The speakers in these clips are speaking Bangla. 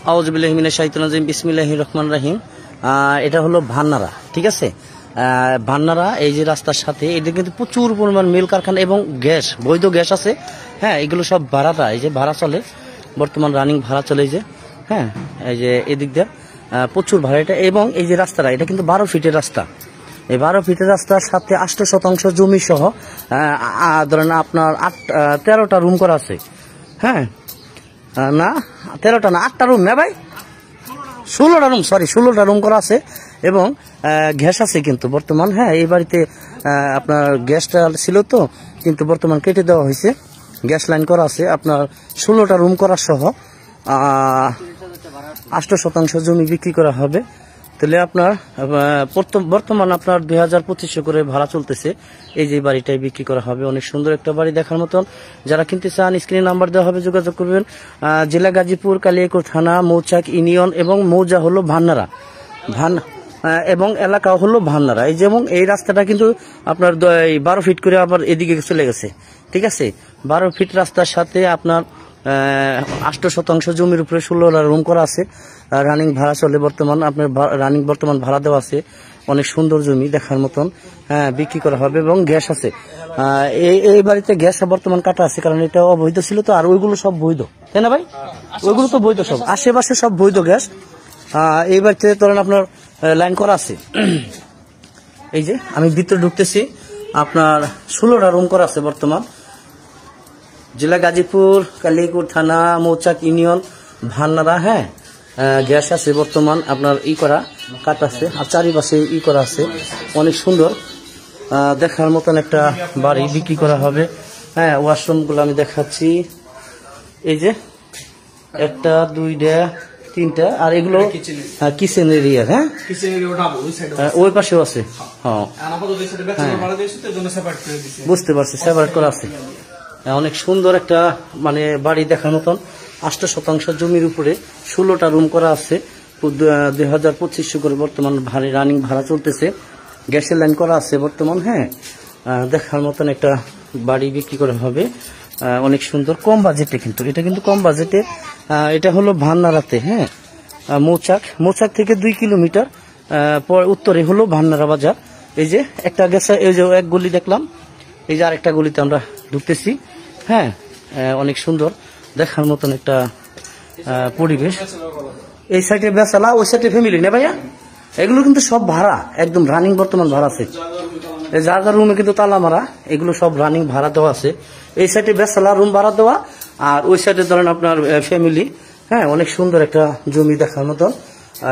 আউযুবিল্লাহি মিনাশ শাইতানির রাজিম বিসমিল্লাহির রহমানির রহিম। এটা হলো ভান্নারা, ঠিক আছে। ভান্নারা এই যে রাস্তার সাথে এদের কিন্তু প্রচুর পরিমাণ মিল কারখানা এবং গ্যাস, বৈধ গ্যাস আছে। হ্যাঁ, এগুলো সব ভাড়াটা, এই যে ভাড়া চলে, বর্তমান রানিং ভাড়া চলে। এই যে হ্যাঁ, এই যে এদিক দিয়ে প্রচুর ভাড়া এটা। এবং এই যে রাস্তাটা, এটা কিন্তু 12 ফিটের রাস্তা। এই 12 ফিটের রাস্তার সাথে 8% জমি সহ ধরেন আপনার 13টা রুম করা আছে। হ্যাঁ না, 13টা না, 8টা রুম না ভাই, 16টা রুম, সরি 16টা রুম করা আছে। এবং গ্যাস আছে কিন্তু বর্তমান। হ্যাঁ, এই বাড়িতে আপনার গ্যাসটা ছিল তো, কিন্তু বর্তমান কেটে দেওয়া হয়েছে, গ্যাস লাইন করা আছে। আপনার 16টা রুম করা সহ 8% জমি বিক্রি করা হবে। তাহলে আপনার বর্তমান আপনার 2200 করে ভাড়া চলতেছে। এই যে বাড়িটাই বিক্রি করা হবে। অনেক সুন্দর একটা বাড়ি, দেখার মতন। যারা কিনতে চান স্ক্রিনে নাম্বার দেওয়া হবে, যোগাযোগ করবেন। জেলা গাজীপুর, কালিয়াকৈর থানা, মৌচাক ইউনিয়ন এবং মৌজা হলো ভান্নারা, এবং এলাকা হলো ভান্নারা। এই যেমন এই রাস্তাটা কিন্তু আপনার 12 ফিট করে আবার এদিকে চলে গেছে, ঠিক আছে। 12 ফিট রাস্তার সাথে আপনার 8% জমির উপরে 16টা রুম করা আছে। রানিং ভাড়া চলে বর্তমান, আপনার রানিং বর্তমান ভাড়া দেওয়া আছে। অনেক সুন্দর জমি, দেখার মতন। হ্যাঁ, বিক্রি করা হবে এবং গ্যাস আছে। এই বাড়িতে গ্যাস বর্তমান কাটা আছে, কারণ এটা অবৈধ ছিল তো। আর ওইগুলো সব বৈধ, তাই না ভাই? ওইগুলো তো বৈধ, সব আশেপাশে সব বৈধ গ্যাস। এই বাড়িতে ধরেন আপনার লাইন করা আছে। এই যে আমি ভিতরে ঢুকতেছি, আপনার 16টা রুম করা আছে বর্তমান। জেলা গাজীপুর, কালিয়াকৈর থানা, মৌচাক ইউনিয়ন, ভান্নারা। হ্যাঁ, গ্যাস আছে বর্তমান, আপনার করা কাট আছে, আর চারিপাশে করা আছে। অনেক সুন্দর, দেখার মতন একটা বাড়ি বিক্রি করা হবে। হ্যাঁ, ওয়াশরুম গুলো আমি দেখাচ্ছি। এই যে 1টা 2টা 3টা, আর এগুলো কিচেন এরিয়া। হ্যাঁ, ওই পাশেও আছে। হ্যাঁ, বুঝতে পারছি, সেপারেট করা আছে। অনেক সুন্দর একটা মানে বাড়ি, দেখার মতন। 8% জমির উপরে 16টা রুম করা আছে। 2200 করে বর্তমান রানিং ভাড়া চলতেছে। গ্যাসের লাইন করা আছে বর্তমান। হ্যাঁ, দেখার মতন একটা বাড়ি বিক্রি করা হবে। অনেক সুন্দর, কম বাজেটে কিন্তু, এটা কিন্তু কম বাজেটে। এটা হলো ভান্নারাতে। হ্যাঁ, মৌচাক থেকে 2 কিলোমিটার উত্তরে হলো ভান্নারা বাজার। এই যে একটা গেছে, এই যে এক গলি দেখলাম, এই যে আরেকটা গলিতে আমরা ঢুকতেছি। হ্যাঁ, অনেক সুন্দর, দেখার মতন একটা পরিবেশ। এই সাইডে বেসালা, ওই সাইডে ফ্যামিলি না ভাইয়া। এগুলো কিন্তু সব ভাড়া, একদম রানিং বর্তমান ভাড়া আছে। যার যার রুমে কিন্তু তালা মারা, এগুলো সব রানিং ভাড়া দেওয়া আছে। এই সাইডে বেসালা রুম ভাড়া দেওয়া, আর ওই সাইডে ধরেন আপনার ফ্যামিলি। হ্যাঁ, অনেক সুন্দর একটা জমি, দেখার মতন।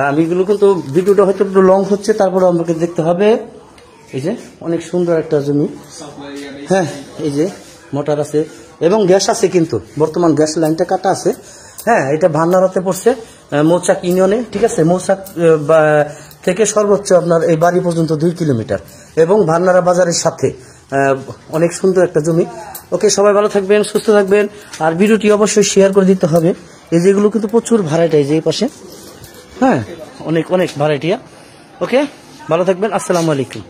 আমি এগুলো কিন্তু ভিডিওটা হয়তো একটু লং হচ্ছে, তারপরে আমাকে দেখতে হবে। এই যে অনেক সুন্দর একটা জমি। হ্যাঁ, এই যে মোটর আছে এবং গ্যাস আছে কিন্তু বর্তমান, গ্যাস লাইনটা কাটা আছে। হ্যাঁ, এটা ভান্নারাতে পড়ছে, মৌচাক ইউনিয়নে, ঠিক আছে। মৌচাক থেকে সর্বোচ্চ আপনার এই বাড়ি পর্যন্ত 2 কিলোমিটার, এবং ভান্নারা বাজারের সাথে। অনেক সুন্দর একটা জমি। ওকে, সবাই ভালো থাকবেন, সুস্থ থাকবেন, আর ভিডিওটি অবশ্যই শেয়ার করে দিতে হবে। এই যেগুলো কিন্তু প্রচুর ভ্যারাইটি, এই যে এই পাশে। হ্যাঁ, অনেক ভারাইটিয়া। ওকে, ভালো থাকবেন, আসসালামু আলাইকুম।